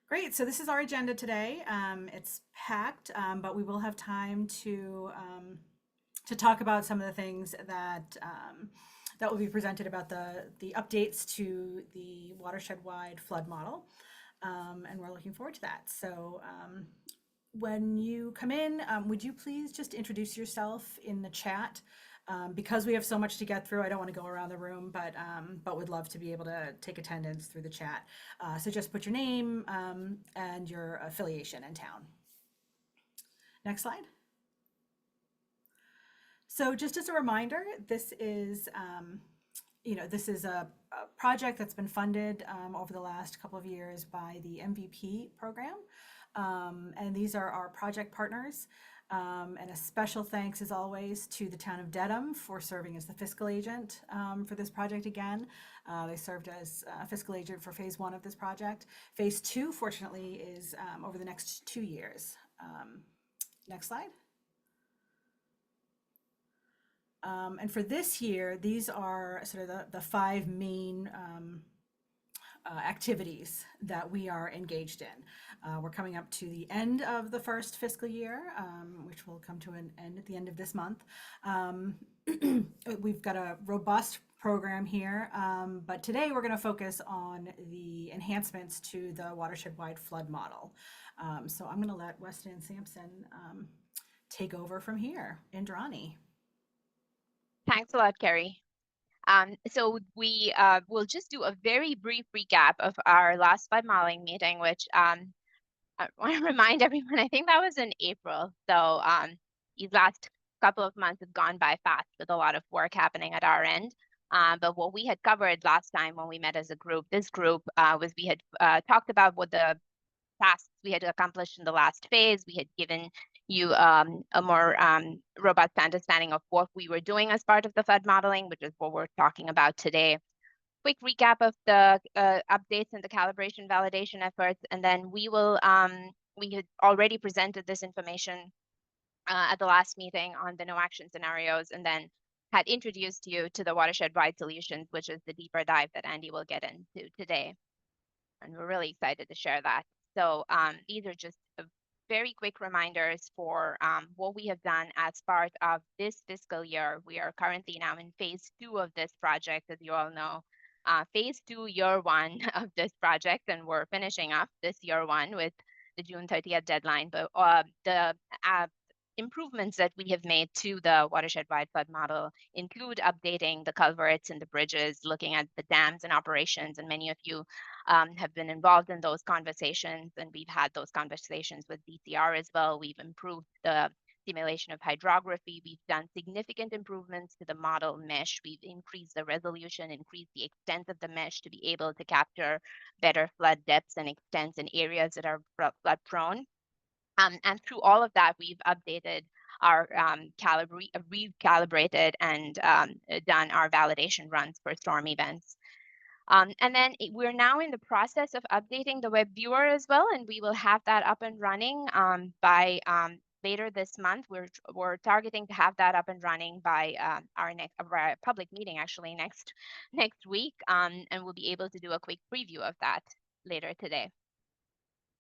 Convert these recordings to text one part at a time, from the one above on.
Great. So this is our agenda today. It's packed, but we will have time to talk about some of the things that will be presented about the updates to the watershed-wide flood model, and we're looking forward to that. So when you come in, would you please just introduce yourself in the chat? Because we have so much to get through, I don't want to go around the room, but would love to be able to take attendance through the chat. So just put your name and your affiliation and town. Next slide. So just as a reminder, this is a project that's been funded over the last couple of years by the MVP program. And these are our project partners. And a special thanks, as always, to the town of Dedham for serving as the fiscal agent for this project again. They served as a fiscal agent for phase 1 of this project. Phase 2, fortunately, is over the next 2 years. Next slide. And for this year, these are sort of the 5 main activities that we are engaged in. We're coming up to the end of the first fiscal year, which will come to an end at the end of this month. We've got a robust program here, but today we're going to focus on the enhancements to the watershed-wide flood model. So I'm going to let Weston and Sampson take over from here. Indrani. Thanks a lot, Carrie. So we will just do a very brief recap of our last flood modeling meeting, which I want to remind everyone, I think that was in April. So these last couple of months have gone by fast with a lot of work happening at our end. But what we had covered last time when we met as a group, this group was we had talked about what the tasks we had accomplished in the last phase. We had given you a more robust understanding of what we were doing as part of the flood modeling, which is what we're talking about today. Quick recap of the updates and the calibration validation efforts, and then we had already presented this information at the last meeting on the no action scenarios, and then had introduced you to the watershed-wide solutions, which is the deeper dive that Andy will get into today. And we're really excited to share that. So these are just very quick reminders for what we have done as part of this fiscal year. We are currently now in phase 2 of this project, as you all know. Phase 2, year 1 of this project, and we're finishing up this year 1 with the June 30th deadline. But the improvements that we have made to the watershed-wide flood model include updating the culverts and the bridges, looking at the dams and operations, and many of you have been involved in those conversations, and we've had those conversations with DCR as well. We've improved the simulation of hydrography. We've done significant improvements to the model mesh. We've increased the resolution, increased the extent of the mesh to be able to capture better flood depths and extents in areas that are flood prone. And through all of that, we've updated our recalibrated and done our validation runs for storm events. And then we're now in the process of updating the web viewer as well, and we will have that up and running by later this month. We're targeting to have that up and running by our public meeting, actually next week, and we'll be able to do a quick preview of that later today.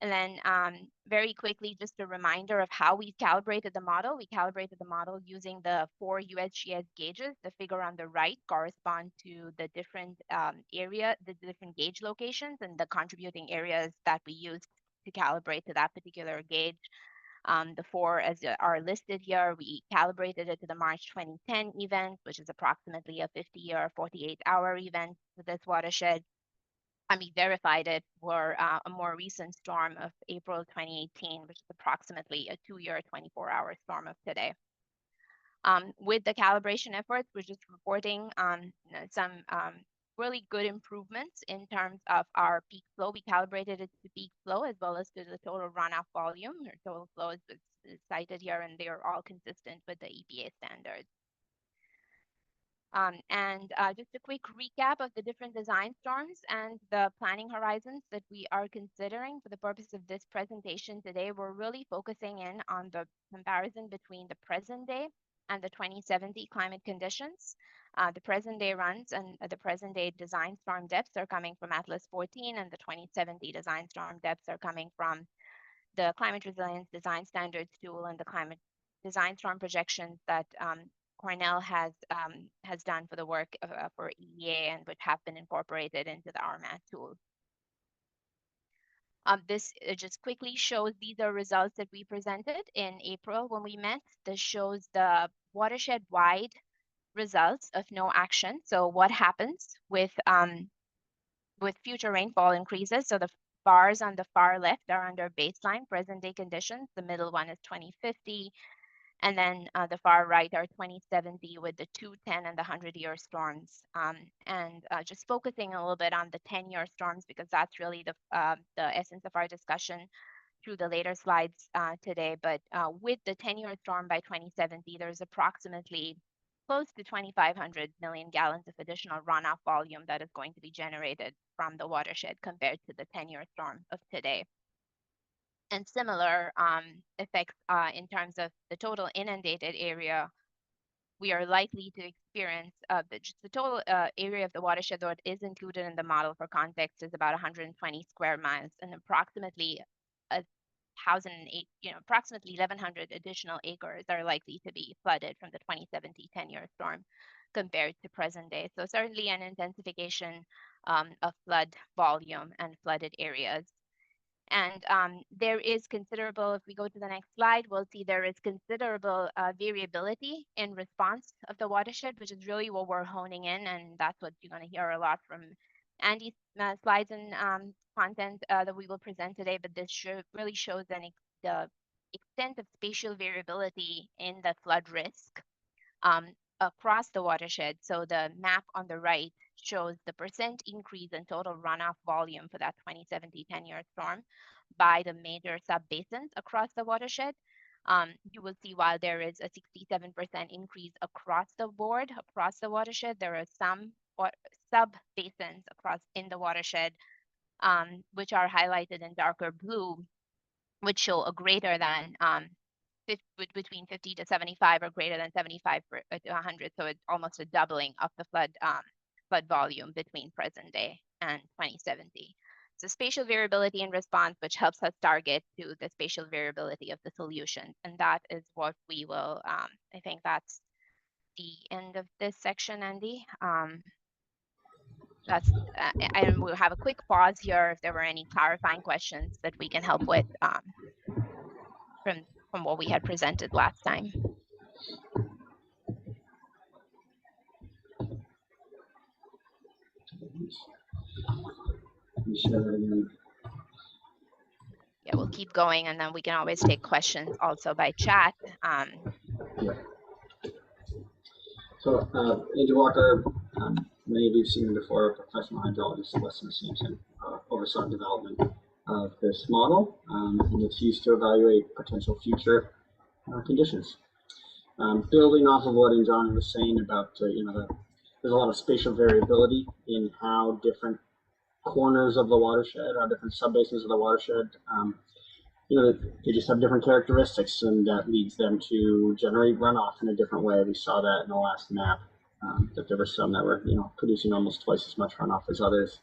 And then very quickly, just a reminder of how we calibrated the model. We calibrated the model using the 4 USGS gauges. The figure on the right correspond to the different the different gauge locations and the contributing areas that we used to calibrate to that particular gauge. The 4 as are listed here, we calibrated it to the March 2010 event, which is approximately a 50-year, 48-hour event for this watershed. And we verified it for a more recent storm of April 2018, which is approximately a 2-year, 24-hour storm of today. With the calibration efforts, we're just reporting some really good improvements in terms of our peak flow. We calibrated it to peak flow as well as to the total runoff volume. Our total flow is cited here, and they are all consistent with the EPA standards. And just a quick recap of the different design storms and the planning horizons that we are considering for the purpose of this presentation today. We're really focusing in on the comparison between the present day and the 2070 climate conditions. The present day runs and the present day design storm depths are coming from Atlas 14, and the 2070 design storm depths are coming from the Climate Resilience Design Standards tool and the climate design storm projections that Cornell has done for the work for EEA and which have been incorporated into the RMAT tool. This just quickly shows these are results that we presented in April when we met. This shows the watershed-wide results of no action. So what happens with future rainfall increases? So the bars on the far left are under baseline present day conditions. The middle one is 2050. And then the far right are 2070 with the 210 and the 100-year storms. Just focusing a little bit on the 10-year storms, because that's really the essence of our discussion through the later slides today. But with the 10-year storm by 2070, there's approximately close to 2,500 million gallons of additional runoff volume that is going to be generated from the watershed compared to the 10-year storm of today. And similar effects in terms of the total inundated area, we are likely to experience the total area of the watershed that is included in the model for context is about 120 square miles, and approximately 1,100 additional acres are likely to be flooded from the 2070 10-year storm compared to present day. So certainly an intensification of flood volume and flooded areas. And there is considerable, if we go to the next slide, we'll see there is considerable variability in response of the watershed, which is really what we're honing in. And that's what you're going to hear a lot from Andy's slides and content that we will present today. But this really shows the extent of spatial variability in the flood risk across the watershed. So the map on the right shows the percent increase in total runoff volume for that 2070 10-year storm by the major sub-basins across the watershed. You will see while there is a 67% increase across the board, across the watershed, there are some sub-basins in the watershed, which are highlighted in darker blue, which show a greater than between 50 to 75 or greater than 75 to 100. So it's almost a doubling of the flood volume between present day and 2070. So spatial variability in response, which helps us target to the spatial variability of the solution. And that is what we will, I think that's the end of this section, Andy. And we'll have a quick pause here if there were any clarifying questions that we can help with from what we had presented last time. Yeah, we'll keep going, and then we can always take questions also by chat. So, Andrew Walker, many of you have seen him before, a professional hydrologist at Western Washington, oversaw development of this model, and it's used to evaluate potential future conditions. Building off of what Johnny was saying about, there's a lot of spatial variability in how different corners of the watershed, how different subbasins of the watershed, they just have different characteristics, and that leads them to generate runoff in a different way. We saw that in the last map, that there were some that were, producing almost twice as much runoff as others.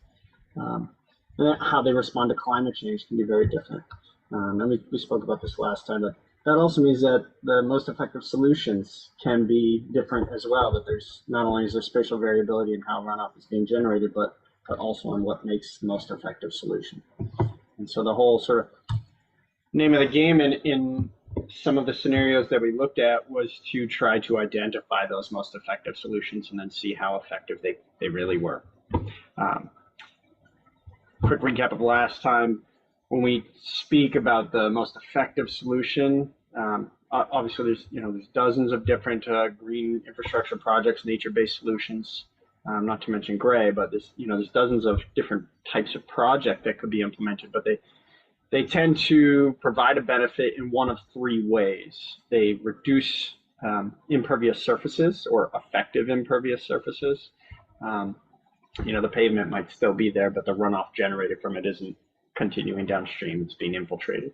And how they respond to climate change can be very different. And we spoke about this last time, but that also means that the most effective solutions can be different as well, that there's not only is there spatial variability in how runoff is being generated, but also on what makes the most effective solution. And so the whole sort of name of the game in some of the scenarios that we looked at was to try to identify those most effective solutions and then see how effective they really were. Quick recap of last time. When we speak about the most effective solution, obviously there's dozens of different green infrastructure projects, nature-based solutions, not to mention gray, but there's dozens of different types of project that could be implemented, but they tend to provide a benefit in one of three ways. They reduce impervious surfaces or effective impervious surfaces. The pavement might still be there, but the runoff generated from it isn't continuing downstream, it's being infiltrated.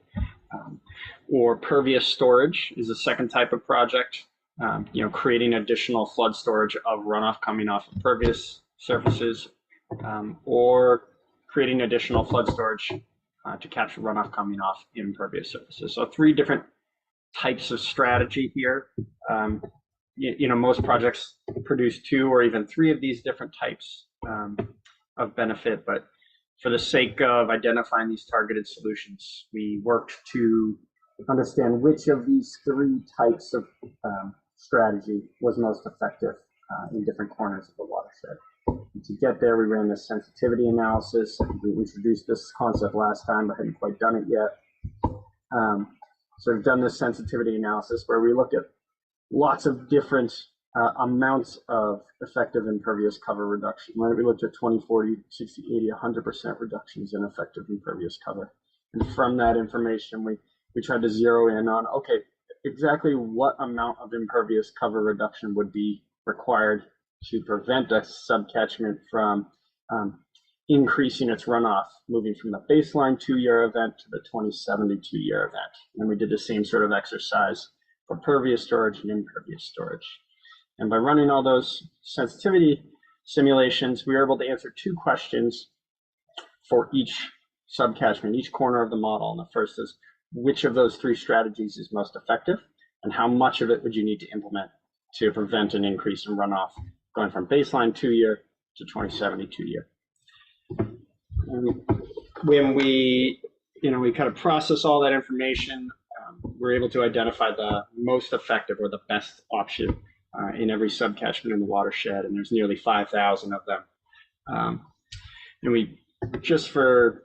Or pervious storage is a second type of project. creating additional flood storage of runoff coming off impervious surfaces, or creating additional flood storage to capture runoff coming off impervious surfaces. So 3 different types of strategy here. Most projects produce 2 or even 3 of these different types of benefit, but for the sake of identifying these targeted solutions, we worked to understand which of these 3 types of strategy was most effective in different corners of the watershed. And to get there, we ran this sensitivity analysis. We introduced this concept last time, but hadn't quite done it yet. So we've done this sensitivity analysis where we looked at lots of different amounts of effective impervious cover reduction. Right? We looked at 20, 40, 60, 80, 100% reductions in effective impervious cover. And from that information, we tried to zero in on, okay, exactly what amount of impervious cover reduction would be required to prevent a subcatchment from increasing its runoff, moving from the baseline 2-year event to the 2070 2-year event. And we did the same sort of exercise for pervious storage and impervious storage. And by running all those sensitivity simulations, we were able to answer 2 questions for each subcatchment, each corner of the model. And the first is, which of those 3 strategies is most effective, and how much of it would you need to implement to prevent an increase in runoff going from baseline 2-year to 2070 2-year. When we kind of process all that information, we're able to identify the most effective or the best option in every subcatchment in the watershed, and there's nearly 5,000 of them. And we just for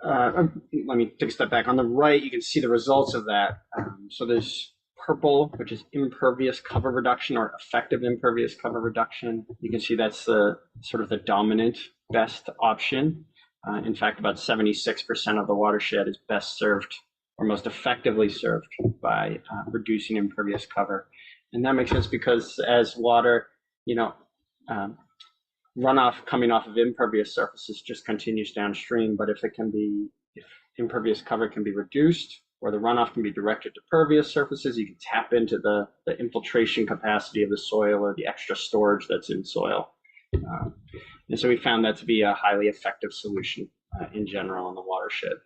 let me take a step back. On the right, you can see the results of that. So there's purple, which is impervious cover reduction or effective impervious cover reduction. You can see that's the sort of the dominant best option. In fact, about 76% of the watershed is best served or most effectively served by reducing impervious cover. And that makes sense because as water, runoff coming off of impervious surfaces just continues downstream. But if impervious cover can be reduced, or the runoff can be directed to pervious surfaces, you can tap into the infiltration capacity of the soil or the extra storage that's in soil. And so we found that to be a highly effective solution in general in the watershed.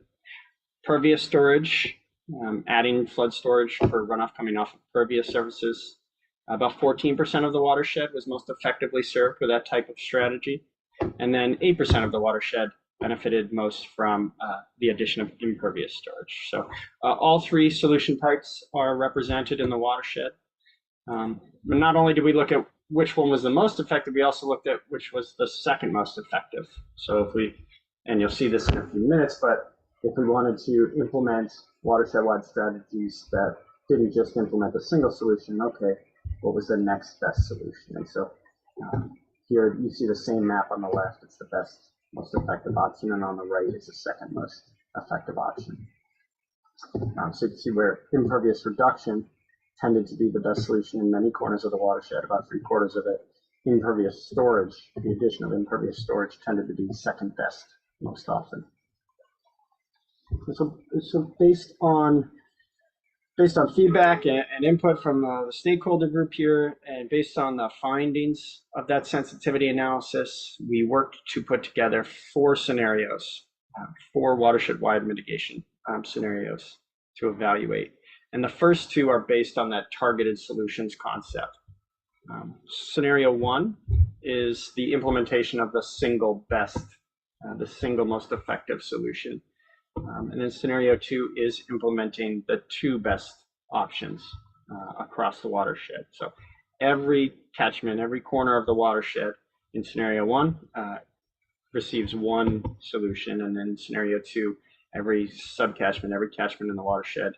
Pervious storage, adding flood storage for runoff coming off of pervious surfaces. About 14% of the watershed was most effectively served with that type of strategy. And then 8% of the watershed benefited most from the addition of impervious storage. So all 3 solution types are represented in the watershed. But not only did we look at which one was the most effective, we also looked at which was the second most effective. So and you'll see this in a few minutes, but if we wanted to implement watershed-wide strategies that didn't just implement a single solution, okay, what was the next best solution? And so here you see the same map on the left. It's the best, most effective option, and on the right is the second most effective option. So you can see where impervious reduction tended to be the best solution in many corners of the watershed, about 3/4 of it. Impervious storage, the addition of impervious storage, tended to be second best most often. So based on feedback and input from the stakeholder group here, and based on the findings of that sensitivity analysis, we worked to put together 4 scenarios, 4 watershed-wide mitigation scenarios to evaluate. And the first 2 are based on that targeted solutions concept. Scenario 1 is the implementation of the single best, the single most effective solution. And then scenario 2 is implementing the 2 best options across the watershed. So every catchment, every corner of the watershed in scenario 1 receives 1 solution, and then in scenario 2, every subcatchment, every catchment in the watershed,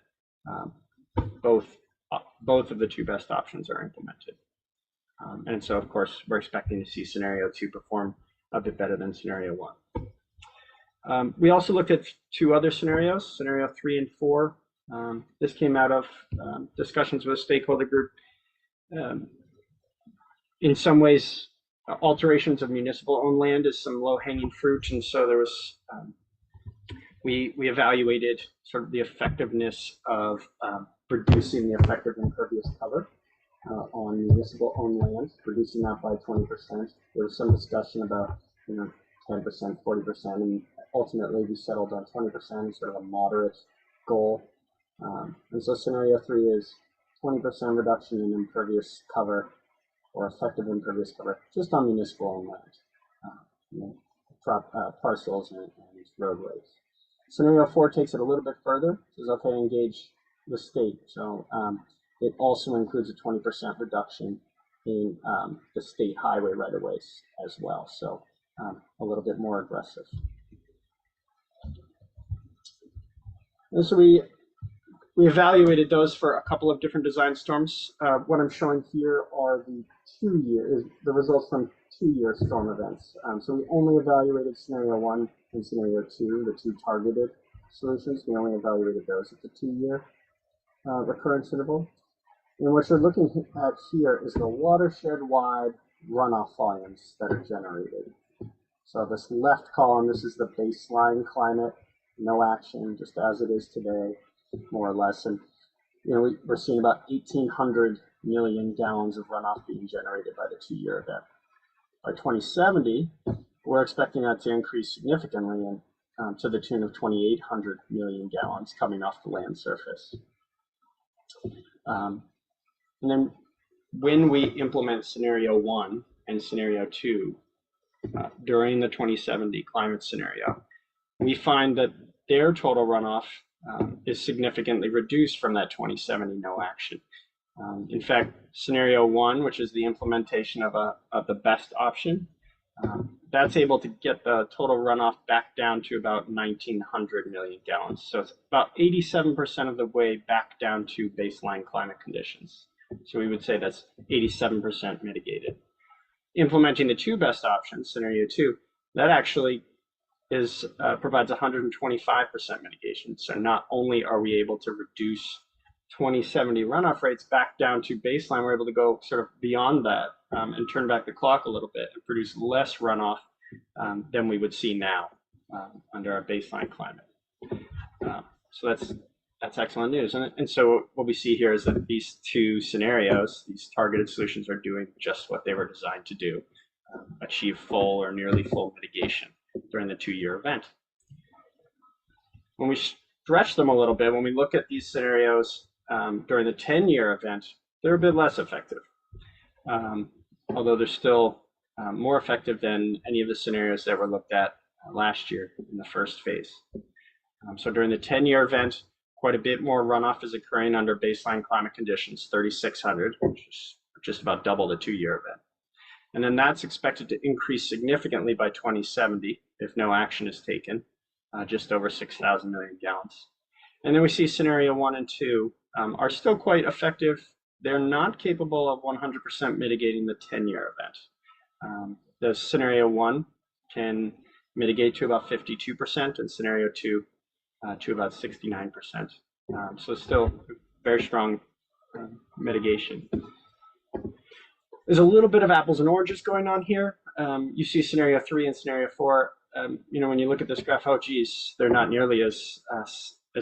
both of the 2 best options are implemented. And so, of course, we're expecting to see scenario 2 perform a bit better than scenario 1. We also looked at 2 other scenarios, scenario 3 and 4. This came out of discussions with a stakeholder group. In some ways, alterations of municipal-owned land is some low-hanging fruit, and so there was we evaluated sort of the effectiveness of reducing the effective impervious cover on municipal owned land, reducing that by 20%. There was some discussion about 10%, 40%, and ultimately we settled on 20%, sort of a moderate goal. And so scenario 3 is 20% reduction in impervious cover or effective impervious cover just on municipal owned land, parcels and roadways. Scenario 4 takes it a little bit further. It says, okay, engage the state. So it also includes a 20% reduction in the state highway right-of-ways as well. So a little bit more aggressive. And so we evaluated those for a couple of different design storms. What I'm showing here are the results from 2-year storm events. So we only evaluated scenario 1 and scenario 2, the 2 targeted solutions. We only evaluated those at the 2-year recurrence interval. And what you're looking at here is the watershed-wide runoff volumes that are generated. So this left column, this is the baseline climate, no action, just as it is today, more or less. And we're seeing about 1,800 million gallons of runoff being generated by the 2-year event. By 2070, we're expecting that to increase significantly and to the tune of 2,800 million gallons coming off the land surface. And then when we implement scenario 1 and scenario 2 during the 2070 climate scenario, we find that their total runoff is significantly reduced from that 2070 no action. In fact, scenario 1, which is the implementation of the best option, that's able to get the total runoff back down to about 1,900 million gallons. So it's about 87% of the way back down to baseline climate conditions. So we would say that's 87% mitigated. Implementing the 2 best options, scenario 2, that actually provides 125% mitigation. So not only are we able to reduce 2070 runoff rates back down to baseline, we're able to go sort of beyond that and turn back the clock a little bit and produce less runoff than we would see now under our baseline climate. So that's excellent news. And so what we see here is that these 2 scenarios, these targeted solutions, are doing just what they were designed to do, achieve full or nearly full mitigation during the 2-year event. When we stretch them a little bit, when we look at these scenarios during the 10-year event, they're a bit less effective, although they're still more effective than any of the scenarios that were looked at last year in the first phase. So during the 10-year event, quite a bit more runoff is occurring under baseline climate conditions, 3,600, which is just about double the 2-year event. And then that's expected to increase significantly by 2070 if no action is taken, just over 6,000 million gallons. And then we see scenario 1 and 2 are still quite effective. They're not capable of 100% mitigating the 10-year event. The scenario 1 can mitigate to about 52%, and scenario 2 to about 69%. So still very strong mitigation. There's a little bit of apples and oranges going on here. You see scenario 3 and scenario 4. When you look at this graph, oh geez, they're not nearly as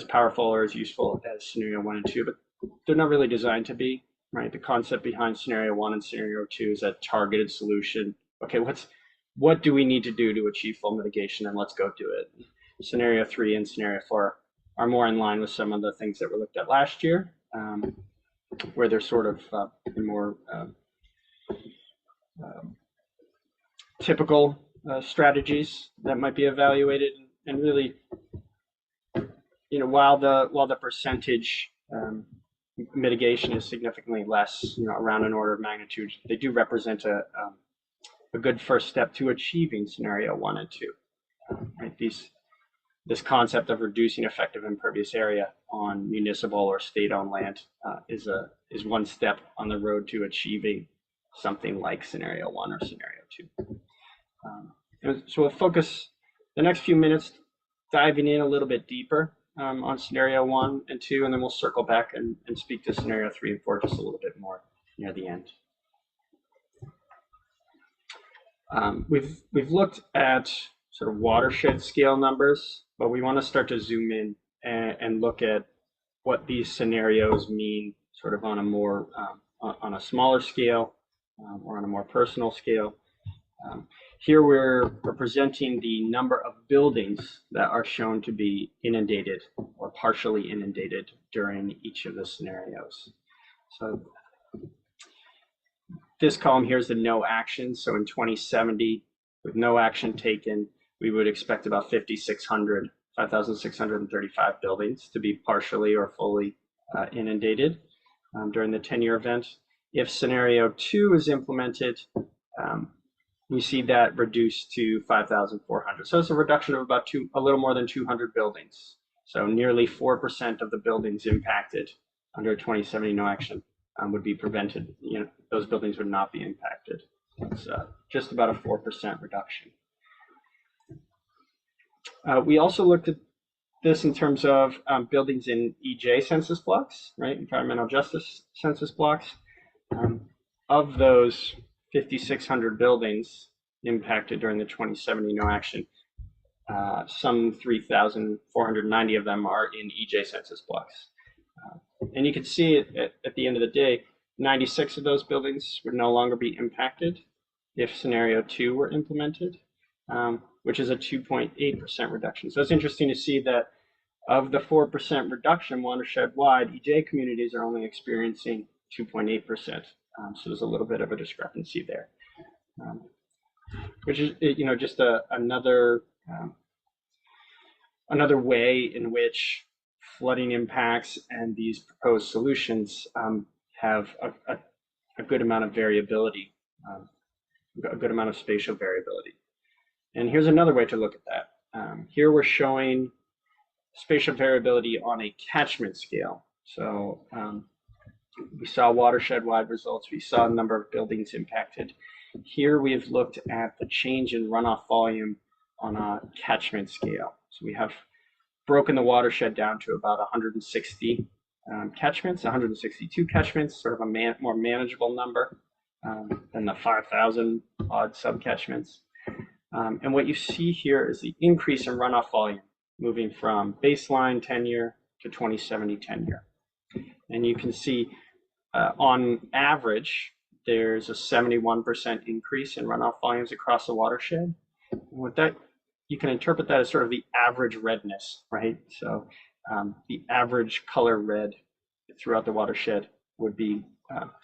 powerful or as useful as scenario 1 and 2, but they're not really designed to be, right? The concept behind scenario 1 and scenario 2 is a targeted solution. Okay, what do we need to do to achieve full mitigation, and let's go do it. Scenario 3 and scenario 4 are more in line with some of the things that were looked at last year, where they're sort of more typical strategies that might be evaluated. And really, while the percentage mitigation is significantly less, around an order of magnitude, they do represent a good first step to achieving scenario 1 and 2. Right? This concept of reducing effective impervious area on municipal or state-owned land is one step on the road to achieving something like scenario 1 or scenario 2. So we'll focus the next few minutes diving in a little bit deeper on scenario 1 and 2, and then we'll circle back and speak to scenario 3 and 4 just a little bit more near the end. We've looked at sort of watershed scale numbers, but we want to start to zoom in and look at what these scenarios mean sort of on a more, on a smaller scale or on a more personal scale. Here we're presenting the number of buildings that are shown to be inundated or partially inundated during each of the scenarios. So this column here is the no action. So in 2070, with no action taken, we would expect about 5,635 buildings to be partially or fully inundated during the 10-year event. If scenario 2 is implemented, we see that reduced to 5,400. So it's a reduction of about a little more than 200 buildings. So nearly 4% of the buildings impacted under 2070 no action would be prevented. Those buildings would not be impacted. It's just about a 4% reduction. We also looked at this in terms of buildings in EJ census blocks, right? Environmental justice census blocks. Of those 5,600 buildings impacted during the 2070 no action, some 3,490 of them are in EJ census blocks. And you can see at the end of the day, 96 of those buildings would no longer be impacted if scenario 2 were implemented, which is a 2.8% reduction. So it's interesting to see that of the 4% reduction watershed-wide, EJ communities are only experiencing 2.8%. So there's a little bit of a discrepancy there, which is just another way in which flooding impacts and these proposed solutions have a good amount of variability, a good amount of spatial variability. And here's another way to look at that. Here we're showing spatial variability on a catchment scale. So we saw watershed-wide results. We saw a number of buildings impacted. Here we've looked at the change in runoff volume on a catchment scale. So we have broken the watershed down to about 160 catchments, 162 catchments, sort of a more manageable number than the 5,000 odd subcatchments. And what you see here is the increase in runoff volume moving from baseline 10-year to 2070 10-year. And you can see on average, there's a 71% increase in runoff volumes across the watershed. And with that, you can interpret that as sort of the average redness, right? So the average color red throughout the watershed would be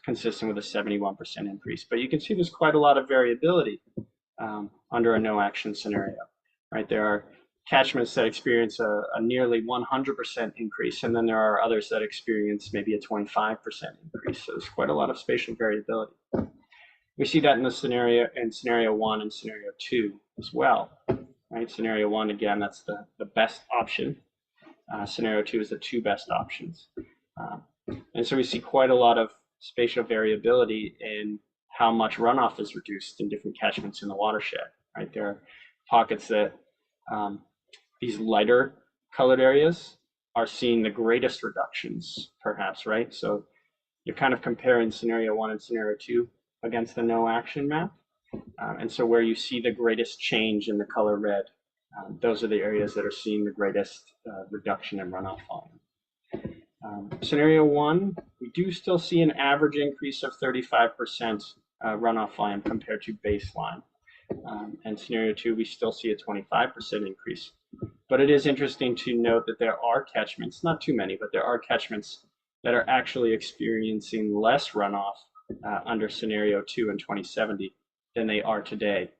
consistent with a 71% increase. But you can see there's quite a lot of variability under a no action scenario, right? There are catchments that experience a nearly 100% increase, and then there are others that experience maybe a 25% increase. So there's quite a lot of spatial variability. We see that in scenario 1 and scenario 2 as well, right? Scenario 1, again, that's the best option. Scenario 2 is the 2 best options. And so we see quite a lot of spatial variability in how much runoff is reduced in different catchments in the watershed, right? There are pockets that these lighter colored areas are seeing the greatest reductions, perhaps, right? So you're kind of comparing scenario 1 and scenario 2 against the no action map. And so where you see the greatest change in the color red, those are the areas that are seeing the greatest reduction in runoff volume. Scenario 1, we do still see an average increase of 35% runoff volume compared to baseline. And scenario 2, we still see a 25% increase. But it is interesting to note that there are catchments, not too many, but there are catchments that are actually experiencing less runoff under scenario 2 in 2070 than they are today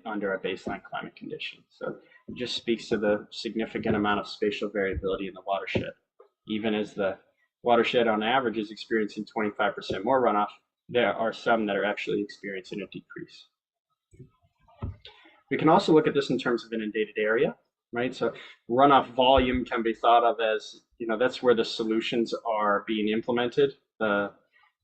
under a baseline climate condition. So it just speaks to the significant amount of spatial variability in the watershed. Even as the watershed on average is experiencing 25% more runoff, there are some that are actually experiencing a decrease. We can also look at this in terms of inundated area, right? So runoff volume can be thought of as, that's where the solutions are being implemented. The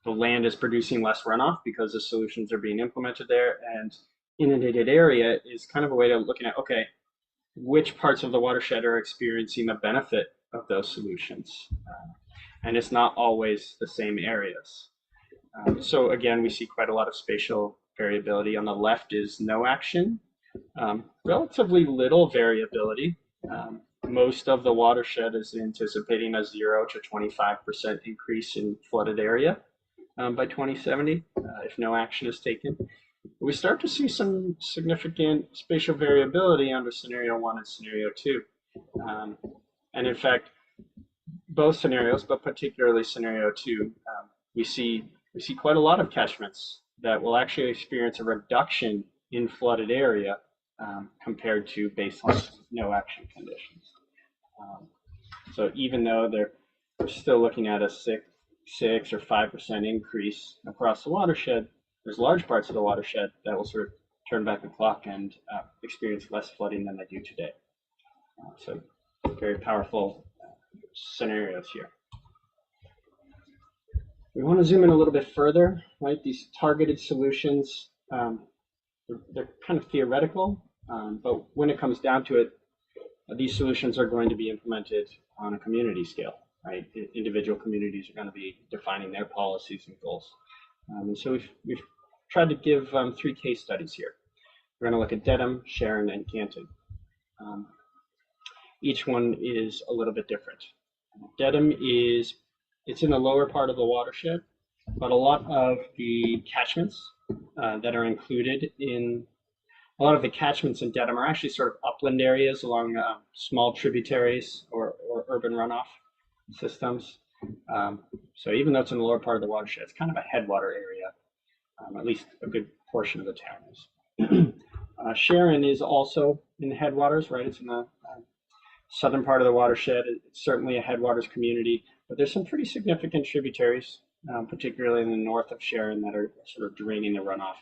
land is producing less runoff because the solutions are being implemented there, and inundated area is kind of a way of looking at, okay, which parts of the watershed are experiencing the benefit of those solutions? And it's not always the same areas. So again, we see quite a lot of spatial variability. On the left is no action. Relatively little variability. most of the watershed is anticipating a 0 to 25% increase in flooded area by 2070 if no action is taken. We start to see some significant spatial variability under scenario 1 and scenario 2. And in fact, both scenarios, but particularly scenario 2, we see quite a lot of catchments that will actually experience a reduction in flooded area compared to baseline no action conditions. So even though they're still looking at a 6 or 5% increase across the watershed, there's large parts of the watershed that will sort of turn back the clock and experience less flooding than they do today. So very powerful scenarios here. We want to zoom in a little bit further, right? These targeted solutions, they're kind of theoretical, but when it comes down to it, these solutions are going to be implemented on a community scale, right? Individual communities are going to be defining their policies and goals. And so we've tried to give 3 case studies here. We're going to look at Dedham, Sharon, and Canton. Each one is a little bit different. Dedham it's in the lower part of the watershed, but a lot of the catchments that are included in a lot of the catchments in Dedham are actually sort of upland areas along small tributaries or urban runoff systems. So even though it's in the lower part of the watershed, it's kind of a headwater area, at least a good portion of the town is. Sharon is also in the headwaters, right? It's in the southern part of the watershed. It's certainly a headwaters community, but there's some pretty significant tributaries, particularly in the north of Sharon, that are sort of draining the runoff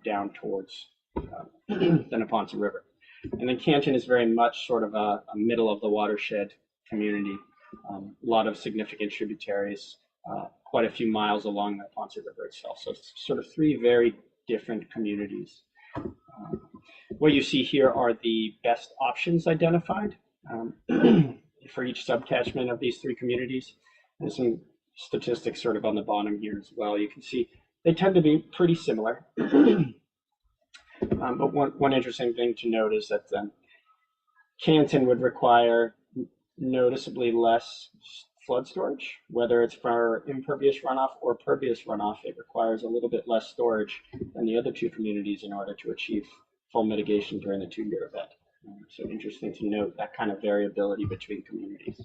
down towards the Neponset River. And then Canton is very much sort of a middle of the watershed community. A lot of significant tributaries, quite a few miles along the Neponset River itself. So it's sort of 3 very different communities. What you see here are the best options identified for each subcatchment of these 3 communities. There's some statistics sort of on the bottom here as well. You can see they tend to be pretty similar. But one interesting thing to note is that Canton would require noticeably less flood storage, whether it's for impervious runoff or pervious runoff. It requires a little bit less storage than the other 2 communities in order to achieve full mitigation during the 2-year event. So interesting to note that kind of variability between communities.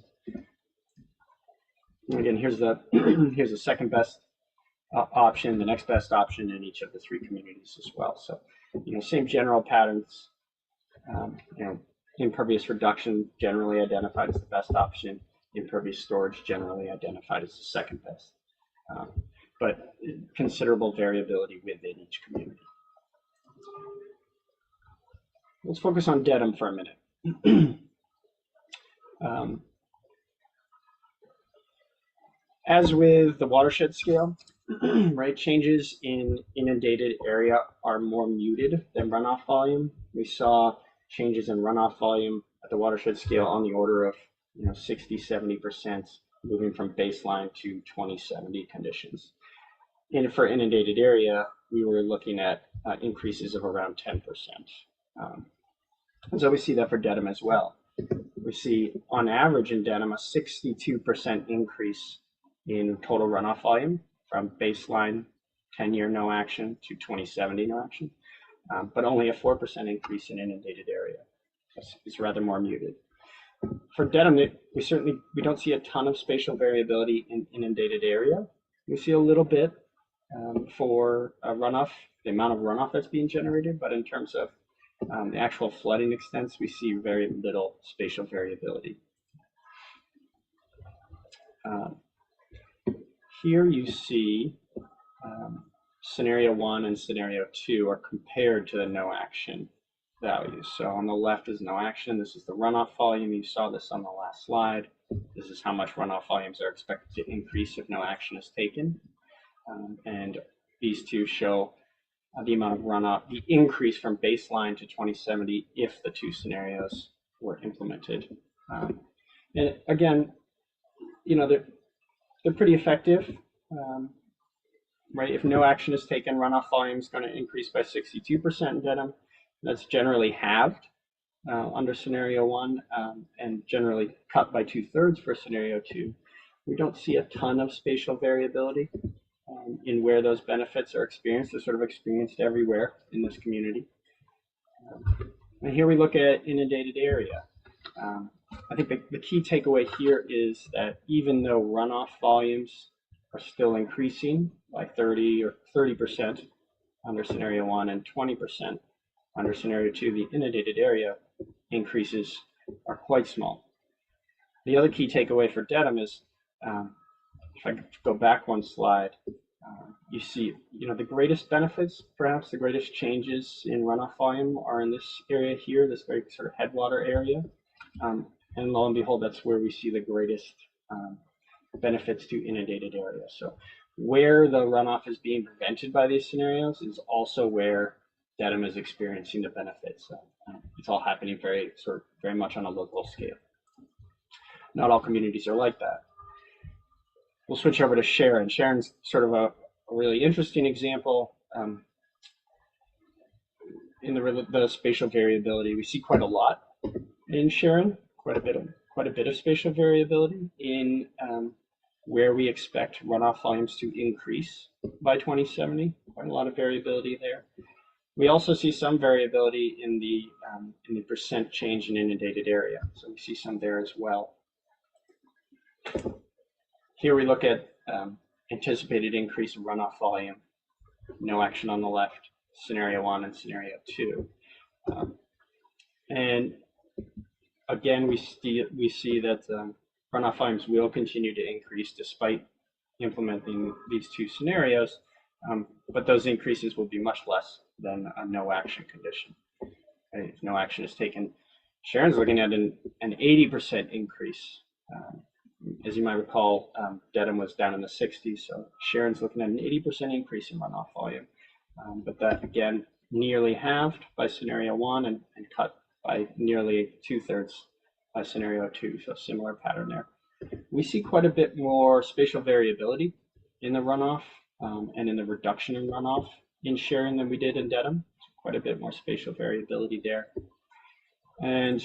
And again, here's the second best option, the next best option in each of the 3 communities as well. So, same general patterns. Impervious reduction generally identified as the best option. Impervious storage generally identified as the second best. But considerable variability within each community. Let's focus on Dedham for a minute. As with the watershed scale, right, changes in inundated area are more muted than runoff volume. We saw changes in runoff volume at the watershed scale on the order of 60–70% moving from baseline to 2070 conditions. And for inundated area, we were looking at increases of around 10%. And so we see that for Dedham as well. We see on average in Dedham a 62% increase in total runoff volume from baseline 10-year no action to 2070 no action, but only a 4% increase in inundated area. It's rather more muted. For Dedham, we don't see a ton of spatial variability in inundated area. We see a little bit for runoff, the amount of runoff that's being generated, but in terms of the actual flooding extents, we see very little spatial variability. Here you see scenario 1 and scenario 2 are compared to the no action values. So on the left is no action. This is the runoff volume. You saw this on the last slide. This is how much runoff volumes are expected to increase if no action is taken. And these 2 show the amount of runoff, the increase from baseline to 2070 if the 2 scenarios were implemented. And again, they're pretty effective, right? If no action is taken, runoff volume is going to increase by 62% in Dedham. That's generally halved under scenario 1, and generally cut by 2/3 for scenario 2. We don't see a ton of spatial variability in where those benefits are experienced. They're sort of experienced everywhere in this community. And here we look at inundated area. I think the key takeaway here is that even though runoff volumes are still increasing by 30% under scenario 1 and 20% under scenario 2, the inundated area increases are quite small. The other key takeaway for Dedham is, if I go back one slide, you see, the greatest benefits, perhaps the greatest changes in runoff volume are in this area here, this very sort of headwater area. And lo and behold, that's where we see the greatest benefits to inundated area. So where the runoff is being prevented by these scenarios is also where Dedham is experiencing the benefits. So it's all happening very much on a local scale. Not all communities are like that. We'll switch over to Sharon. Sharon's sort of a really interesting example. In the spatial variability, we see quite a lot in Sharon, quite a bit of spatial variability in where we expect runoff volumes to increase by 2070. Quite a lot of variability there. We also see some variability in the percent change in inundated area. So we see some there as well. Here we look at anticipated increase in runoff volume, no action on the left, scenario 1 and scenario 2. And again, we see that runoff volumes will continue to increase despite implementing these two scenarios, but those increases will be much less than a no action condition. Right? If no action is taken, Sharon's looking at an 80% increase. As you might recall, Dedham was down in the 60s, so Sharon's looking at an 80% increase in runoff volume. But that, again, nearly halved by scenario 1 and cut by nearly 2/3 by scenario 2, so similar pattern there. We see quite a bit more spatial variability in the runoff and in the reduction in runoff in Sharon than we did in Dedham. Quite a bit more spatial variability there. And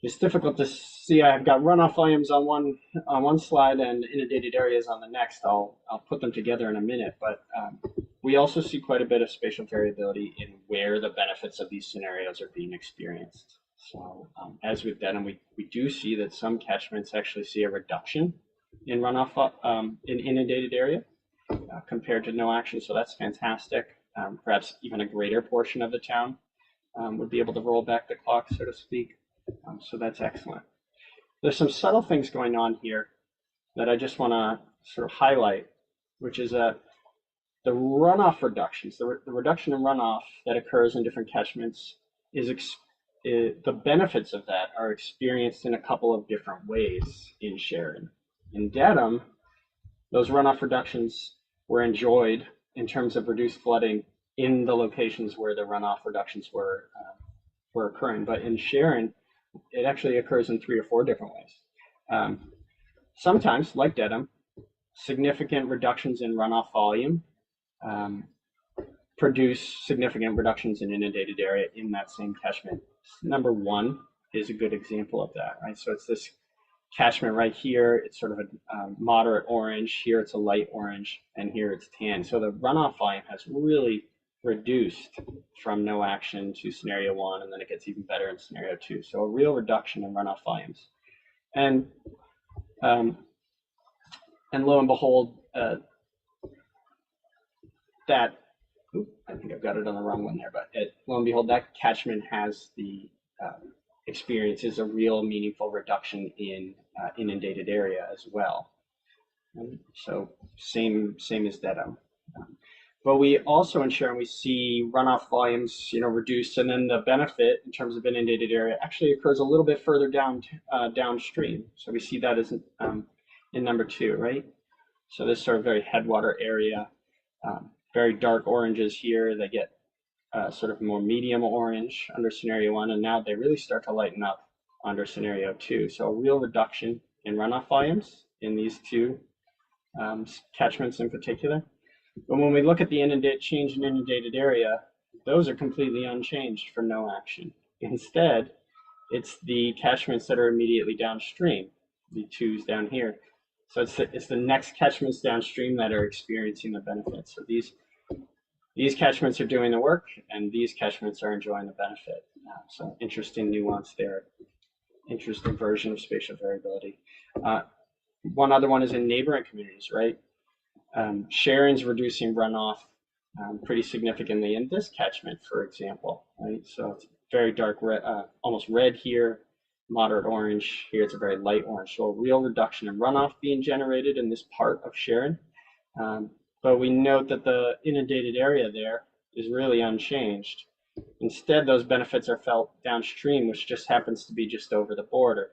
it's difficult to see. I've got runoff volumes on one slide and inundated areas on the next. I'll put them together in a minute, but we also see quite a bit of spatial variability in where the benefits of these scenarios are being experienced. So as with Dedham, we do see that some catchments actually see a reduction in runoff in inundated area compared to no action. So that's fantastic. Perhaps even a greater portion of the town would be able to roll back the clock, so to speak. So that's excellent. There's some subtle things going on here that I just want to sort of highlight, which is that the runoff reductions, the reduction in runoff that occurs in different catchments the benefits of that are experienced in a couple of different ways in Sharon. In Dedham, those runoff reductions were enjoyed in terms of reduced flooding in the locations where the runoff reductions were occurring. But in Sharon, it actually occurs in 3 or 4 different ways. Sometimes, like Dedham, significant reductions in runoff volume produce significant reductions in inundated area in that same catchment. Number 1 is a good example of that, right? So it's this catchment right here. It's sort of a moderate orange. Here it's a light orange, and here it's tan. So the runoff volume has really reduced from no action to scenario 1, and then it gets even better in scenario 2. So a real reduction in runoff volumes. And lo and behold, I think I've got it on the wrong one there, but lo and behold, that catchment has the experiences a real meaningful reduction in inundated area as well. And so same as Dedham. But we also in Sharon, we see runoff volumes, reduced, and then the benefit in terms of inundated area actually occurs a little bit further downstream. So we see that as in number 2, right? So this sort of very headwater area, very dark oranges here. They get sort of more medium orange under scenario 1, and now they really start to lighten up under scenario 2. So a real reduction in runoff volumes in these 2 catchments in particular. But when we look at the change in inundated area, those are completely unchanged for no action. Instead, it's the catchments that are immediately downstream, the twos down here. So it's the next catchments downstream that are experiencing the benefits. So these catchments are doing the work, and these catchments are enjoying the benefit. So interesting nuance there, interesting version of spatial variability. One other one is in neighboring communities, right? Sharon's reducing runoff pretty significantly in this catchment, for example, right? So it's very dark red, almost red here, moderate orange. Here it's a very light orange. So a real reduction in runoff being generated in this part of Sharon. But we note that the inundated area there is really unchanged. Instead, those benefits are felt downstream, which just happens to be just over the border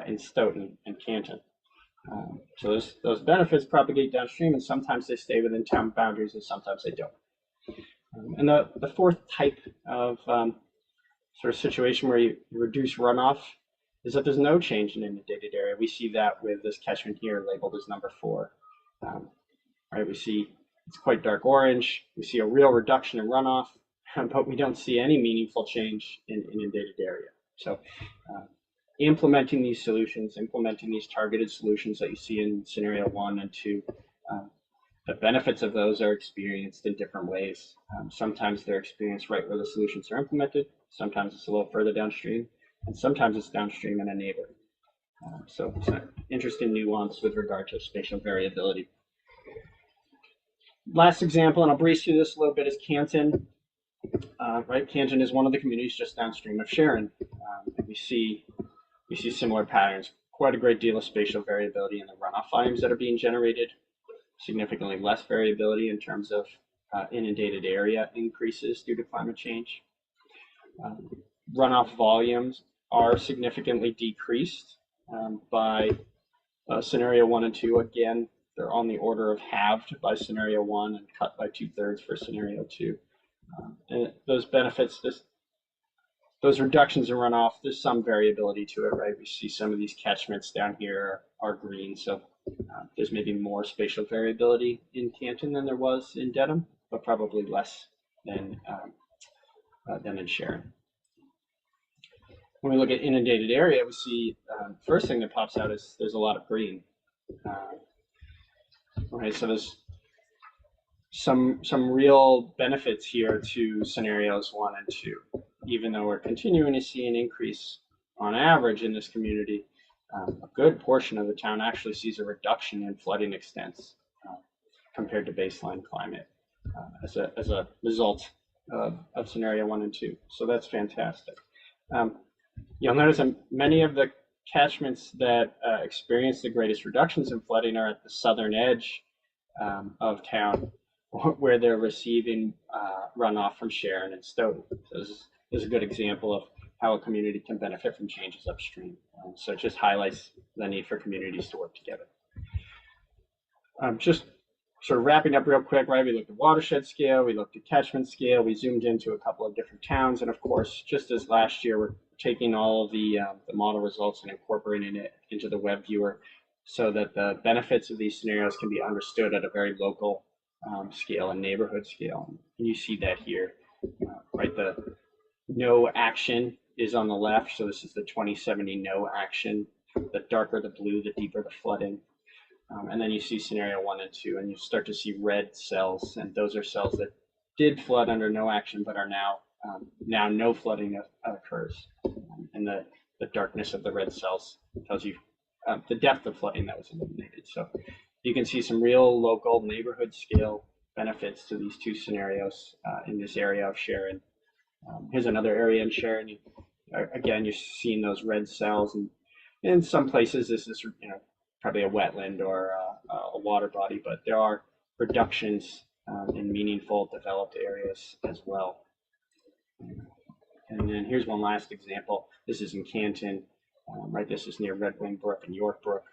in Stoughton and Canton. So those benefits propagate downstream, and sometimes they stay within town boundaries, and sometimes they don't. And the fourth type of sort of situation where you reduce runoff is that there's no change in inundated area. We see that with this catchment here labeled as number 4. Right, we see it's quite dark orange. We see a real reduction in runoff, but we don't see any meaningful change in inundated area. So implementing these solutions, implementing these targeted solutions that you see in scenario 1 and 2, the benefits of those are experienced in different ways. Sometimes they're experienced right where the solutions are implemented. Sometimes it's a little further downstream, and sometimes it's downstream in a neighbor. So it's an interesting nuance with regard to spatial variability. Last example, and I'll breeze through this a little bit, is Canton. Right, Canton is one of the communities just downstream of Sharon. And we see similar patterns. Quite a great deal of spatial variability in the runoff volumes that are being generated. Significantly less variability in terms of inundated area increases due to climate change. Runoff volumes are significantly decreased by scenario 1 and 2. Again, they're on the order of halved by scenario 1 and cut by 2/3 for scenario 2. And those benefits, those reductions in runoff, there's some variability to it, right? We see some of these catchments down here are green, so there's maybe more spatial variability in Canton than there was in Dedham, but probably less than in Sharon. When we look at inundated area, we see first thing that pops out is there's a lot of green. Right, so there's some real benefits here to scenarios 1 and 2, even though we're continuing to see an increase on average in this community. A good portion of the town actually sees a reduction in flooding extents compared to baseline climate as a result of scenario 1 and 2. So that's fantastic. You'll notice that many of the catchments that experience the greatest reductions in flooding are at the southern edge of town, where they're receiving runoff from Sharon and Stoughton. So this is a good example of how a community can benefit from changes upstream. So it just highlights the need for communities to work together. Just sort of wrapping up real quick, right? We looked at watershed scale, we looked at catchment scale, we zoomed into a couple of different towns, and of course, just as last year, we're taking all of the model results and incorporating it into the web viewer so that the benefits of these scenarios can be understood at a very local scale and neighborhood scale. And you see that here, right? The no action is on the left, so this is the 2070 no action. The darker the blue, the deeper the flooding. And then you see scenario 1 and 2, and you start to see red cells, and those are cells that did flood under no action, but are now no flooding occurs. And the darkness of the red cells tells you the depth of flooding that was eliminated. So you can see some real local neighborhood scale benefits to these two scenarios in this area of Sharon. Here's another area in Sharon. Again, you're seeing those red cells, and in some places this is probably a wetland or a water body, but there are reductions in meaningful developed areas as well. And then here's one last example. This is in Canton, right? This is near Red Wing Brook and York Brook,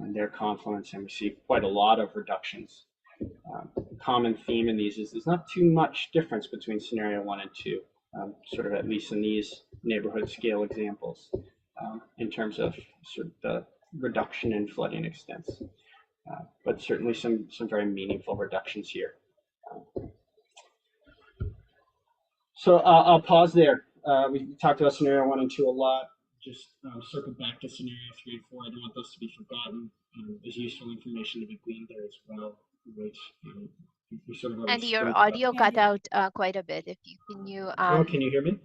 and their confluence, and we see quite a lot of reductions. Common theme in these is there's not too much difference between scenario 1 and 2, sort of at least in these neighborhood scale examples, in terms of sort of the reduction in flooding extents, but certainly some very meaningful reductions here. So I'll pause there. we talked about scenario 1 and 2 a lot. Just circle back to scenario 3 and 4. I don't want those to be forgotten. There's useful information to be gleaned there as well, which we sort of already And your spoke audio about. cut out quite a bit. If you can you Oh, can you hear me?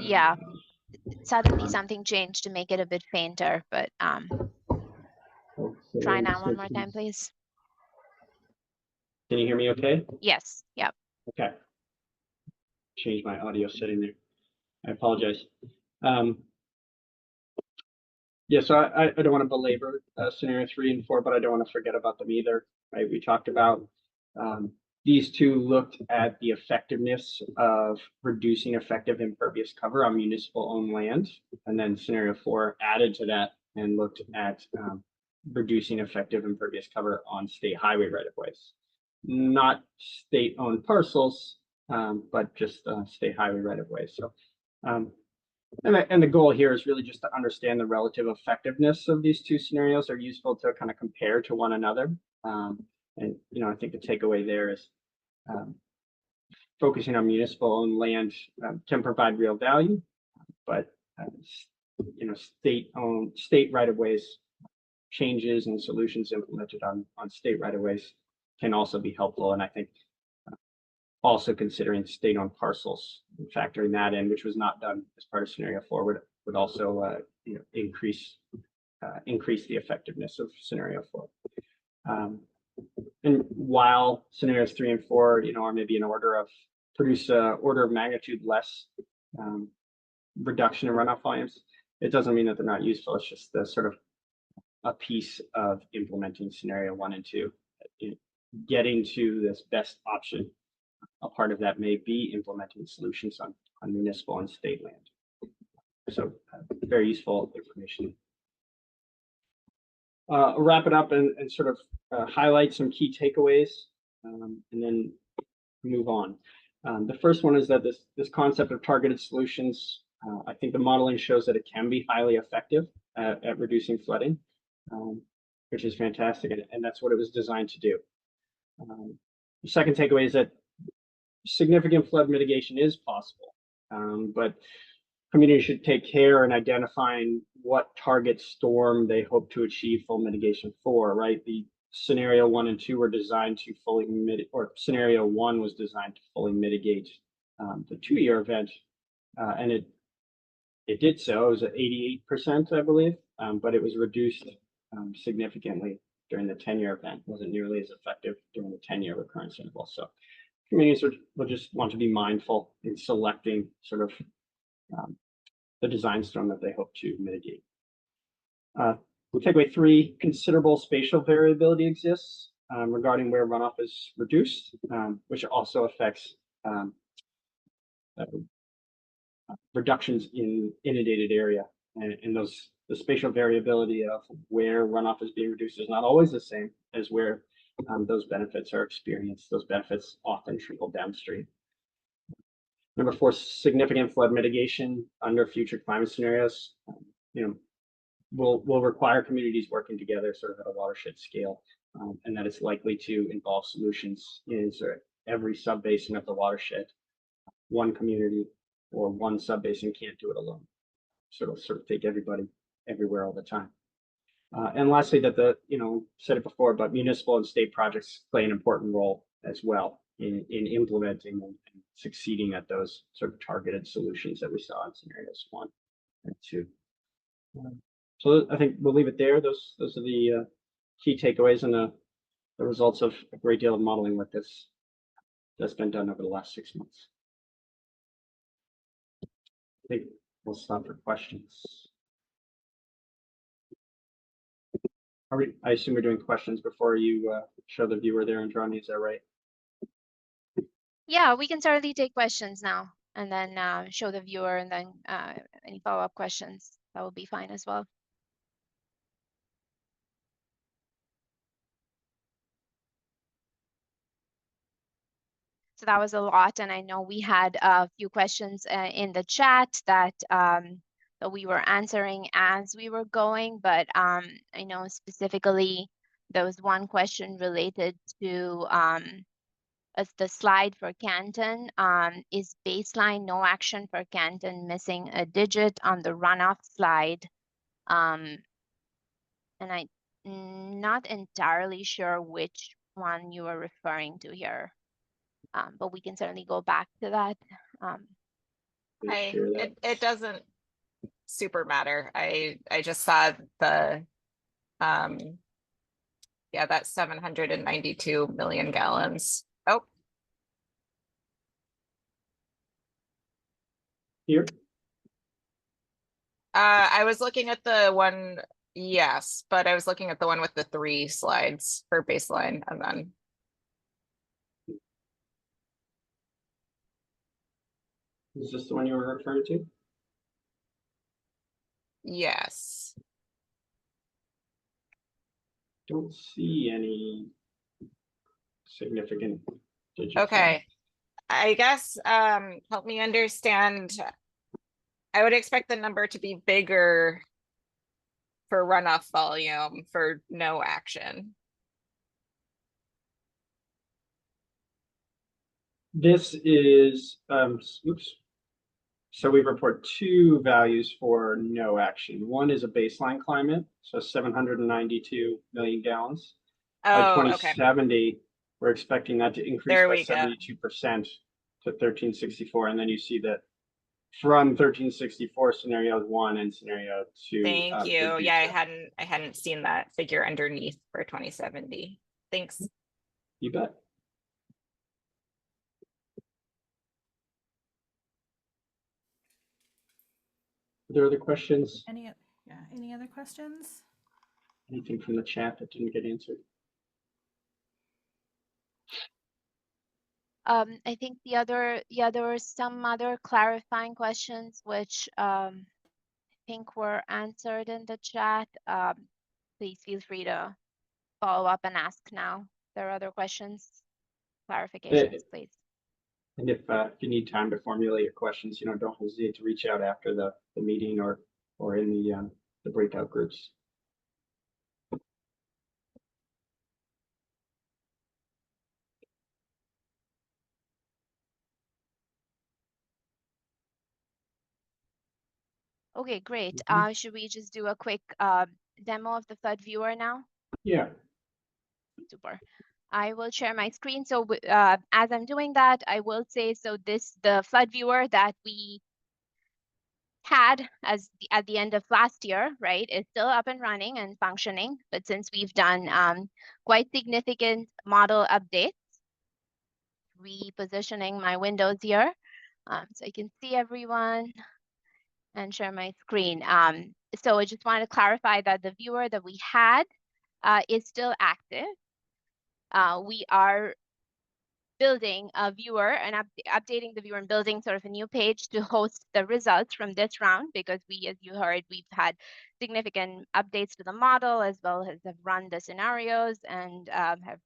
yeah, suddenly something changed to make it a bit fainter, but Okay, try now one more switching. time, please. Can you hear me okay? Yes, yep. Okay. Change my audio setting there. I apologize. Yeah, so I don't want to belabor scenario 3 and 4, but I don't want to forget about them either. Right? We talked about these two looked at the effectiveness of reducing effective impervious cover on municipal-owned land, and then scenario 4 added to that and looked at reducing effective impervious cover on state highway right-of-ways. Not state-owned parcels, but just state highway right-of-ways. So. And the goal here is really just to understand the relative effectiveness of these two scenarios. They're useful to kind of compare to one another. And, I think the takeaway there is focusing on municipal owned land can provide real value, but, state right-of-ways changes and solutions implemented on state right-of-ways can also be helpful. And I think also considering state-owned parcels and factoring that in, which was not done as part of scenario 4, would also increase the effectiveness of scenario 4. And while scenarios 3 and 4, are maybe in produce order of magnitude less reduction in runoff volumes, it doesn't mean that they're not useful. It's just the sort of a piece of implementing scenario 1 and 2, getting to this best option. A part of that may be implementing solutions on municipal and state land. So very useful information. I'll wrap it up and sort of highlight some key takeaways and then move on. The first one is that this concept of targeted solutions, I think the modeling shows that it can be highly effective at reducing flooding, which is fantastic, and that's what it was designed to do. The second takeaway is that significant flood mitigation is possible, but communities should take care in identifying what target storm they hope to achieve full mitigation for, right? The scenario 1 and 2 were designed to fully mitigate, or scenario 1 was designed to fully mitigate the 2-year event, and it did so. It was at 88%, I believe, but it was reduced significantly during the 10-year event. It wasn't nearly as effective during the 10-year recurrence interval. So communities will just want to be mindful in selecting sort of the design storm that they hope to mitigate. Takeaway 3, considerable spatial variability exists regarding where runoff is reduced, which also affects reductions in inundated area. And the spatial variability of where runoff is being reduced is not always the same as where those benefits are experienced. Those benefits often trickle downstream. Number 4, significant flood mitigation under future climate scenarios, will require communities working together sort of at a watershed scale, and that it's likely to involve solutions in sort of every subbasin of the watershed. One community or one subbasin can't do it alone. So it'll sort of take everybody everywhere all the time. And lastly, that said it before, but municipal and state projects play an important role as well in implementing and succeeding at those sort of targeted solutions that we saw in scenarios 1 and 2. So I think we'll leave it there. Those are the key takeaways and the results of a great deal of modeling work that's been done over the last 6 months. I think we'll stop for questions. I assume we're doing questions before you show the viewer there, Andrani, is that right? Yeah, we can certainly take questions now and then show the viewer, and then any follow-up questions. That will be fine as well. So that was a lot, and I know we had a few questions in the chat that we were answering as we were going, but I know specifically there was one question related to as the slide for Canton is baseline no action for Canton, missing a digit on the runoff slide. And I'm not entirely sure which one you are referring to here, but we can certainly go back to that. It doesn't super matter. I just saw the yeah, that's 792 million gallons. Oh, Here, I was looking at the one, yes, but I was looking at the one with the 3 slides for baseline, and then is this the one you were referring to? yes. Don't see any significant digits. Okay. I guess help me understand. I would expect the number to be bigger for runoff volume for no action. This is, oops. So we report 2 values for no action. One is a baseline climate, so 792 million gallons. By Oh, okay. 2070, we're expecting that to increase There by we go. 72% to 1364. And then you see that from 1364 scenario 1 and scenario 2. Thank they you. do Yeah, so. I hadn't seen that figure underneath for 2070. Thanks. You bet. Are there other questions? Any other questions? Anything from the chat that didn't get answered? I think there were some other clarifying questions which I think were answered in the chat. Please feel free to follow up and ask now. If there are other questions, clarifications, please. And if you need time to formulate your questions, don't hesitate to reach out after the meeting or in the breakout groups. Okay, great. Should we just do a quick demo of the flood viewer now? Yeah. Super. I will share my screen. So as I'm doing that, I will say, so the flood viewer that we had at the end of last year, right, is still up and running and functioning. But since we've done quite significant model updates, repositioning my windows here, so I can see everyone and share my screen. So I just want to clarify that the viewer that we had is still active. We are building a viewer and updating the viewer and building sort of a new page to host the results from this round, because as you heard, we've had significant updates to the model as well as have run the scenarios and have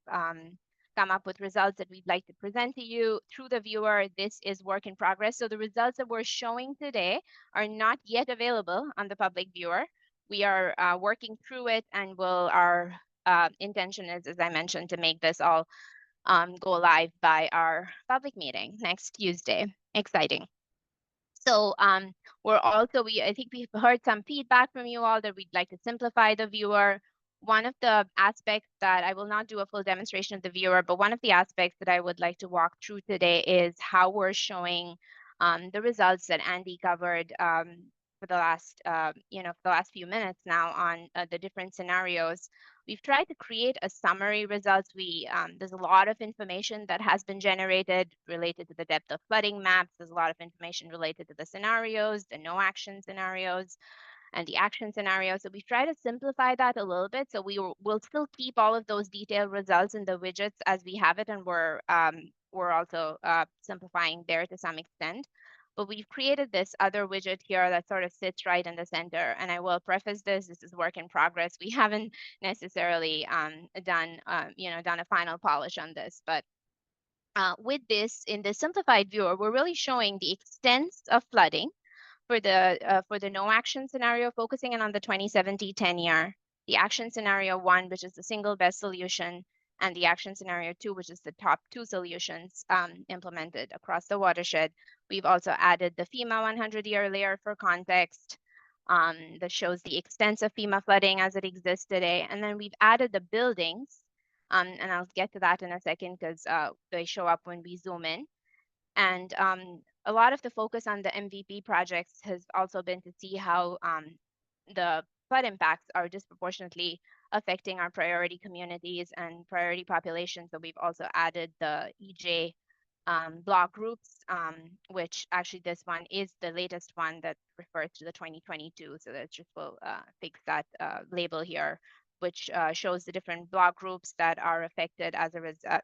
come up with results that we'd like to present to you through the viewer. This is work in progress. So the results that we're showing today are not yet available on the public viewer. We are working through it, and our intention is, as I mentioned, to make this all go live by our public meeting next Tuesday. Exciting. So I think we've heard some feedback from you all that we'd like to simplify the viewer. One of the aspects that I will not do a full demonstration of the viewer, but one of the aspects that I would like to walk through today is how we're showing the results that Andy covered for the last few minutes now on the different scenarios. We've tried to create a summary results. There's a lot of information that has been generated related to the depth of flooding maps. There's a lot of information related to the scenarios, the no action scenarios, and the action scenario. So we've tried to simplify that a little bit. So we'll still keep all of those detailed results in the widgets as we have it, and we're also simplifying there to some extent. But we've created this other widget here that sort of sits right in the center. And I will preface this is work in progress. We haven't necessarily done a final polish on this. But with this, in the simplified viewer, we're really showing the extents of flooding for the no action scenario, focusing in on the 2070 10-year, the action scenario 1, which is the single best solution, and the action scenario 2, which is the top 2 solutions implemented across the watershed. We've also added the FEMA 100-year layer for context that shows the extent of FEMA flooding as it exists today. And then we've added the buildings, and I'll get to that in a second because they show up when we zoom in. And a lot of the focus on the MVP projects has also been to see how the flood impacts are disproportionately affecting our priority communities and priority populations. So we've also added the EJ block groups, which actually this one is the latest one that refers to the 2022. So that just will fix that label here, which shows the different block groups that are affected as a result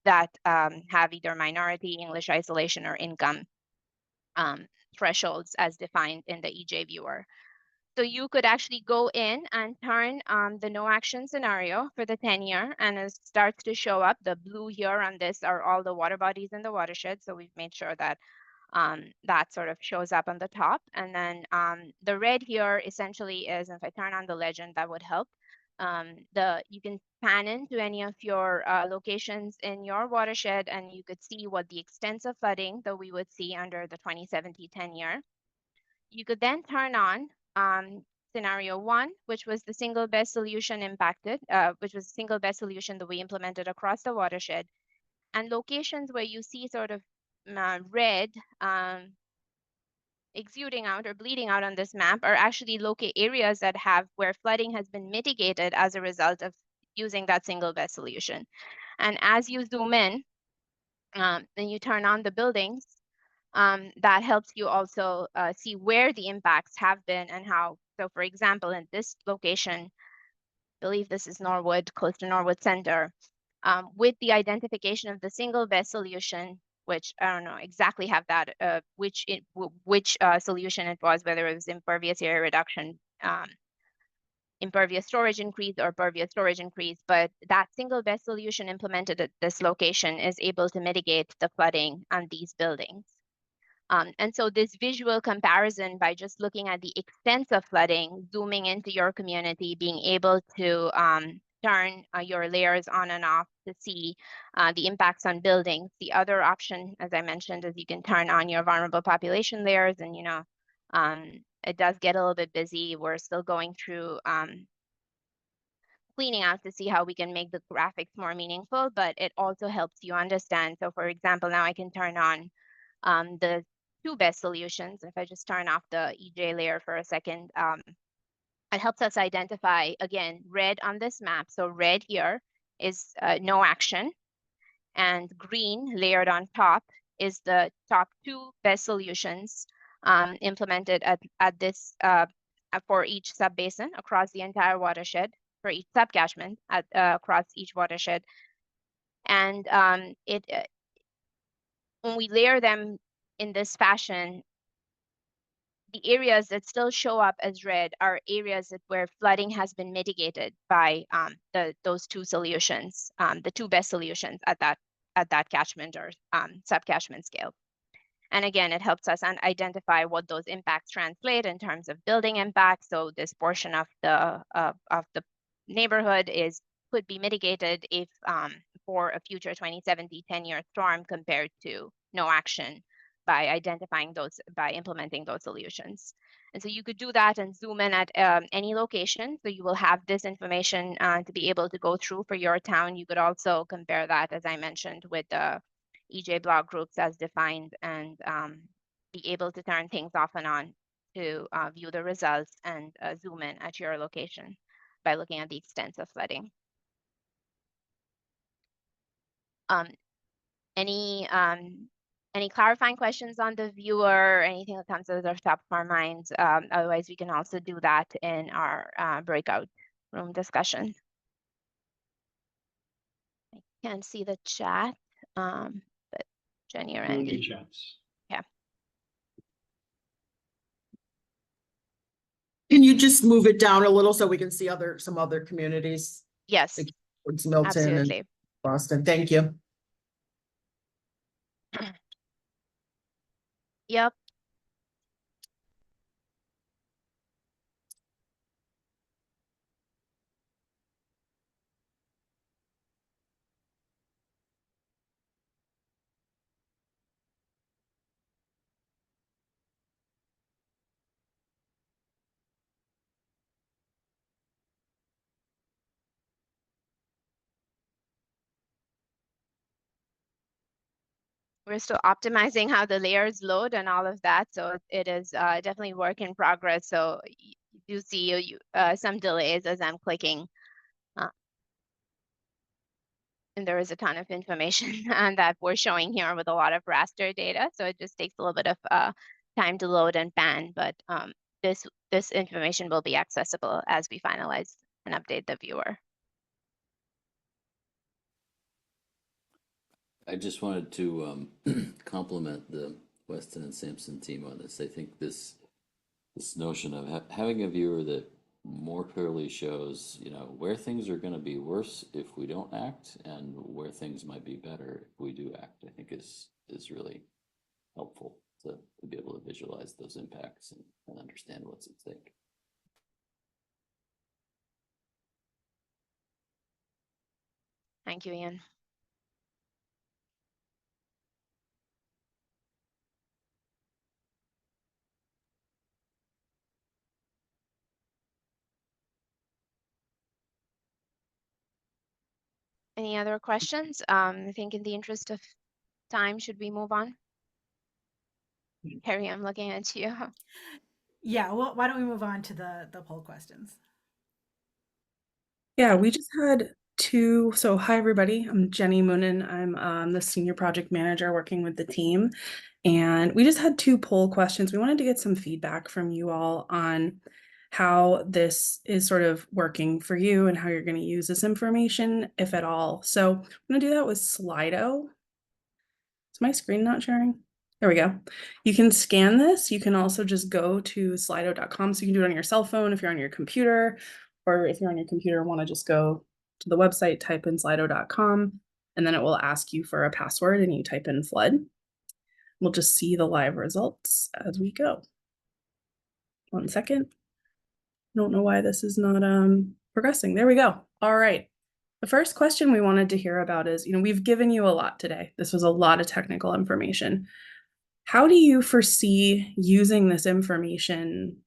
that have either minority, English isolation, or income thresholds as defined in the EJ viewer. So you could actually go in and turn the no action scenario for the 10-year, and it starts to show up. The blue here on this are all the water bodies in the watershed. So we've made sure that that sort of shows up on the top. And then the red here essentially is, if I turn on the legend, that would help. You can pan into any of your locations in your watershed, and you could see what the extent of flooding that we would see under the 2070 10-year. You could then turn on scenario 1, which was the single best solution impacted, which was the single best solution that we implemented across the watershed. And locations where you see sort of red exuding out or bleeding out on this map are actually areas that have where flooding has been mitigated as a result of using that single best solution. And as you zoom in, and you turn on the buildings, that helps you also see where the impacts have been and how. So for example, in this location, I believe this is Norwood, close to Norwood Center, with the identification of the single best solution, which I don't know exactly have that, which solution it was, whether it was impervious area reduction, impervious storage increase, or pervious storage increase, but that single best solution implemented at this location is able to mitigate the flooding on these buildings. And so this visual comparison by just looking at the extent of flooding, zooming into your community, being able to turn your layers on and off to see the impacts on buildings. The other option, as I mentioned, is you can turn on your vulnerable population layers, and it does get a little bit busy. We're still going through cleaning out to see how we can make the graphics more meaningful, but it also helps you understand. So for example, now I can turn on the 2 best solutions. If I just turn off the EJ layer for a second, it helps us identify, again, red on this map. So red here is no action, and green layered on top is the top 2 best solutions implemented at this for each subbasin across the entire watershed, for each subcatchment across each watershed. And when we layer them in this fashion, the areas that still show up as red are areas where flooding has been mitigated by those 2 solutions, the 2 best solutions at that catchment or subcatchment scale. And again, it helps us identify what those impacts translate in terms of building impacts. So this portion of the neighborhood could be mitigated if for a future 2070 10-year storm compared to no action by implementing those solutions. And so you could do that and zoom in at any location. So you will have this information to be able to go through for your town. You could also compare that, as I mentioned, with the EJ block groups as defined, and be able to turn things off and on to view the results and zoom in at your location by looking at the extent of flooding. Any clarifying questions on the viewer, anything that comes to the top of our minds? Otherwise, we can also do that in our breakout room discussion. I can't see the chat, but Jenny or Andy. Chats. Yeah. Can you just move it down a little so we can see some other communities? Yes, Like towards Milton absolutely. and Boston. Thank you. Yep. we're still optimizing how the layers load and all of that. So it is definitely work in progress. So you do see some delays as I'm clicking. And there is a ton of information that we're showing here with a lot of raster data. So it just takes a little bit of time to load and pan, but this information will be accessible as we finalize and update the viewer. I just wanted to compliment the Weston and Sampson team on this. I think this notion of having a viewer that more clearly shows, you know, where things are going to be worse if we don't act, and where things might be better if we do act, I think is really helpful to be able to visualize those impacts and understand what's at stake. Thank you, Ian. Any other questions? I think in the interest of time, should we move on? Harry, I'm looking at you. Yeah, well, why don't we move on to the poll questions? Yeah, we just had two. So hi, everybody. I'm Jenny Moonen. I'm the senior project manager working with the team. And we just had two poll questions. We wanted to get some feedback from you all on how this is sort of working for you and how you're going to use this information, if at all. So I'm going to do that with Slido. Is my screen not sharing? There we go. You can scan this. You can also just go to slido.com. So you can do it on your cell phone if you're on your computer, or if you're on your computer and want to just go to the website, type in slido.com, and then it will ask you for a password and you type in flood. We'll just see the live results as we go. 1 second. Don't know why this is not progressing. There we go. All right. The first question we wanted to hear about is, we've given you a lot today. This was a lot of technical information. How do you foresee using this information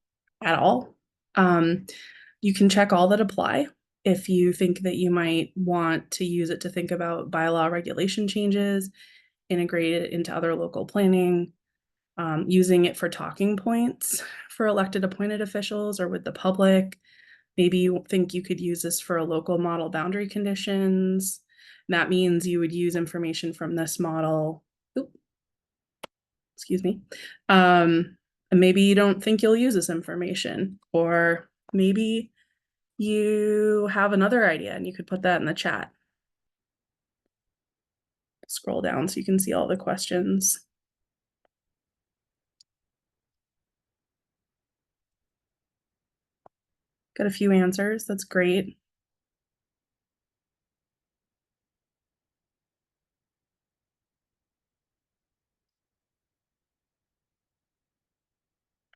at all? You can check all that apply if you think that you might want to use it to think about bylaw regulation changes, integrate it into other local planning, using it for talking points for elected appointed officials or with the public. Maybe you think you could use this for a local model boundary conditions. That means you would use information from this model. Excuse me. And maybe you don't think you'll use this information, or maybe you have another idea and you could put that in the chat. Scroll down so you can see all the questions. Got a few answers. That's great.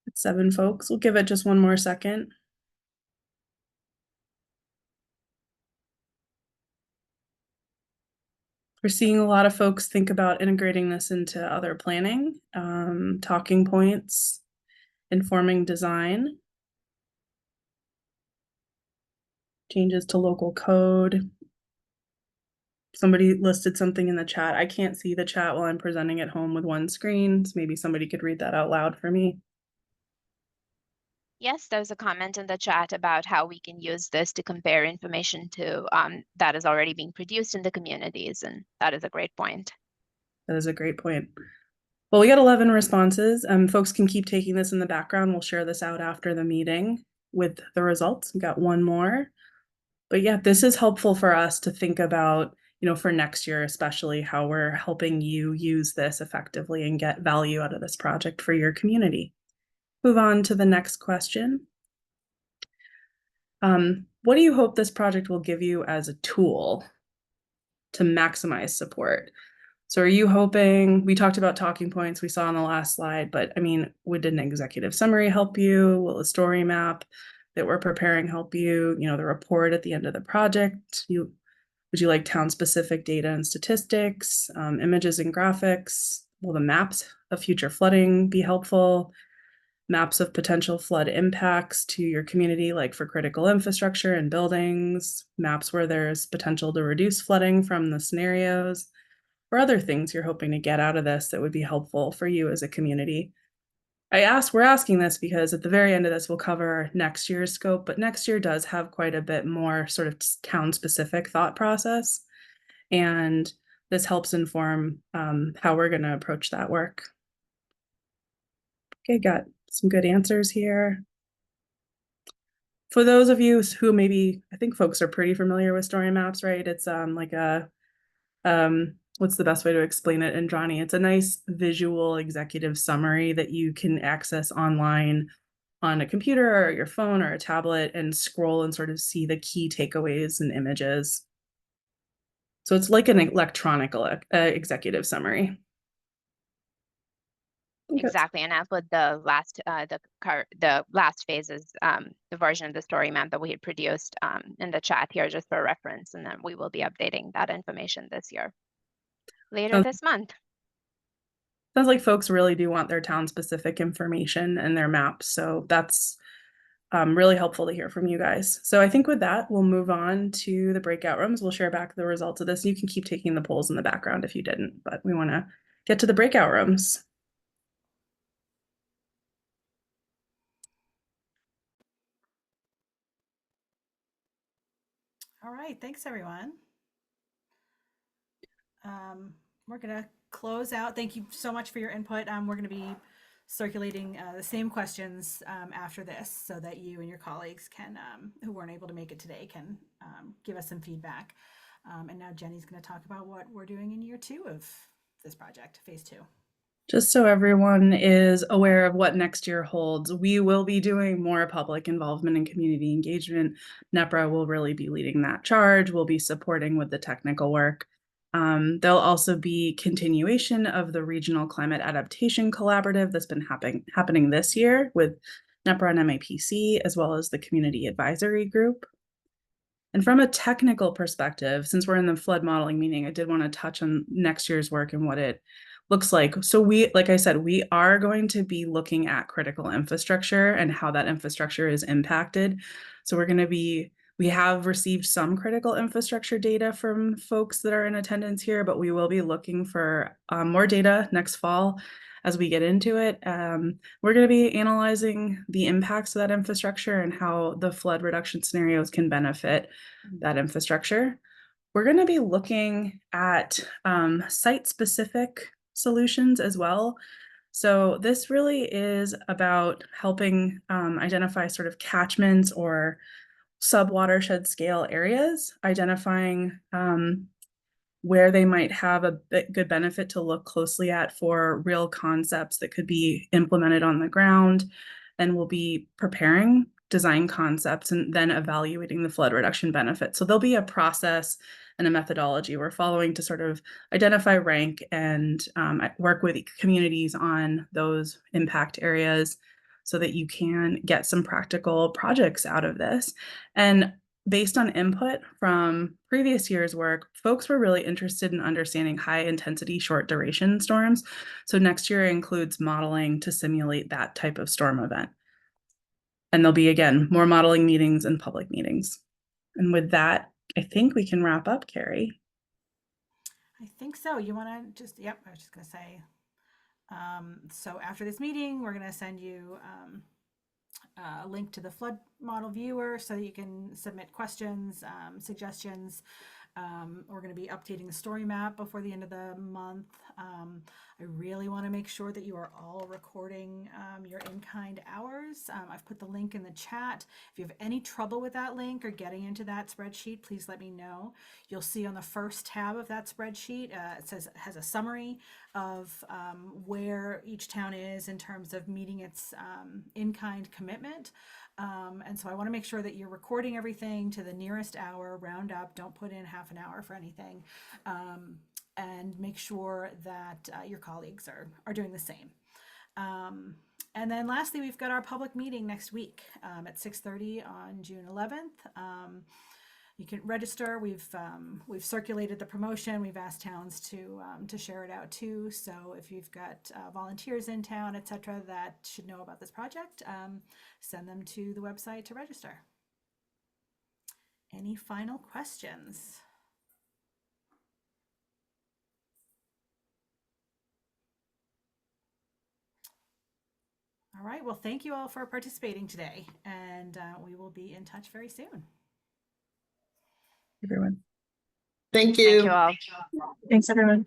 It's 7 folks. We'll give it just one more second. We're seeing a lot of folks think about integrating this into other planning, talking points, informing design, changes to local code. Somebody listed something in the chat. I can't see the chat while I'm presenting at home with one screen. So maybe somebody could read that out loud for me. Yes, there's a comment in the chat about how we can use this to compare information to that is already being produced in the communities. And that is a great point. That is a great point. Well, we got 11 responses. Folks can keep taking this in the background. We'll share this out after the meeting with the results. We got one more. But yeah, this is helpful for us to think about, for next year, especially how we're helping you use this effectively and get value out of this project for your community. Move on to the next question. What do you hope this project will give you as a tool to maximize support? So are you hoping, we talked about talking points we saw on the last slide, but I mean, would an executive summary help you? Will a story map that we're preparing help you? The report at the end of the project? Would you like town-specific data and statistics, images and graphics? Will the maps of future flooding be helpful? Maps of potential flood impacts to your community, like for critical infrastructure and buildings, maps where there's potential to reduce flooding from the scenarios, or other things you're hoping to get out of this that would be helpful for you as a community. We're asking this because at the very end of this, we'll cover next year's scope, but next year does have quite a bit more sort of town-specific thought process. And this helps inform how we're going to approach that work. Okay, got some good answers here. For those of you who maybe, I think folks are pretty familiar with story maps, right? It's like a, what's the best way to explain it, Andrani? It's a nice visual executive summary that you can access online on a computer or your phone or a tablet and scroll and sort of see the key takeaways and images. So it's like an electronic executive summary. Exactly, and I'll put the last phase is the version of the story map that we had produced in the chat here, just for reference, and then we will be updating that information this year, later this month. Sounds like folks really do want their town-specific information and their maps, so that's really helpful to hear from you guys. So I think with that, we'll move on to the breakout rooms. We'll share back the results of this. You can keep taking the polls in the background if you didn't, but we want to get to the breakout rooms. All right, thanks everyone. We're gonna close out. Thank you so much for your input. We're gonna be circulating the same questions after this so that you and your colleagues can, who weren't able to make it today, can give us some feedback. And now Jenny's gonna talk about what we're doing in year 2 of this project, phase 2. Just so everyone is aware of what next year holds, we will be doing more public involvement and community engagement. NEPRA will really be leading that charge. We'll be supporting with the technical work. There'll also be continuation of the Regional Climate Adaptation Collaborative that's been happening this year with NEPRA and MAPC, as well as the Community Advisory Group. And from a technical perspective, since we're in the flood modeling meeting, I did want to touch on next year's work and what it looks like. So like I said, we are going to be looking at critical infrastructure and how that infrastructure is impacted. So we have received some critical infrastructure data from folks that are in attendance here, but we will be looking for more data next fall as we get into it. We're going to be analyzing the impacts of that infrastructure and how the flood reduction scenarios can benefit that infrastructure. We're going to be looking at site-specific solutions as well. So this really is about helping identify sort of catchments or sub-watershed scale areas, identifying where they might have a good benefit to look closely at for real concepts that could be implemented on the ground. And we'll be preparing design concepts and then evaluating the flood reduction benefits. So there'll be a process and a methodology we're following to sort of identify, rank, and work with communities on those impact areas so that you can get some practical projects out of this. And based on input from previous year's work, folks were really interested in understanding high intensity, short duration storms. So next year includes modeling to simulate that type of storm event. And there'll be, again, more modeling meetings and public meetings. And with that, I think we can wrap up, Carrie. I think so. You want to just, yep, I was just going to say, so after this meeting, we're going to send you a link to the flood model viewer so that you can submit questions, suggestions. We're going to be updating the story map before the end of the month. I really want to make sure that you are all recording your in-kind hours. I've put the link in the chat. If you have any trouble with that link or getting into that spreadsheet, please let me know. You'll see on the first tab of that spreadsheet, it has a summary of where each town is in terms of meeting its in-kind commitment. And so I want to make sure that you're recording everything to the nearest hour, round up, don't put in half an hour for anything, and make sure that your colleagues are doing the same. And then lastly, we've got our public meeting next week at 6:30 on June 11th. You can register. We've circulated the promotion. We've asked towns to share it out too. So if you've got volunteers in town, etc., that should know about this project, send them to the website to register. Any final questions? All right. Well, thank you all for participating today, and we will be in touch very soon. Everyone. Thank Thank you. you all. Thanks, everyone.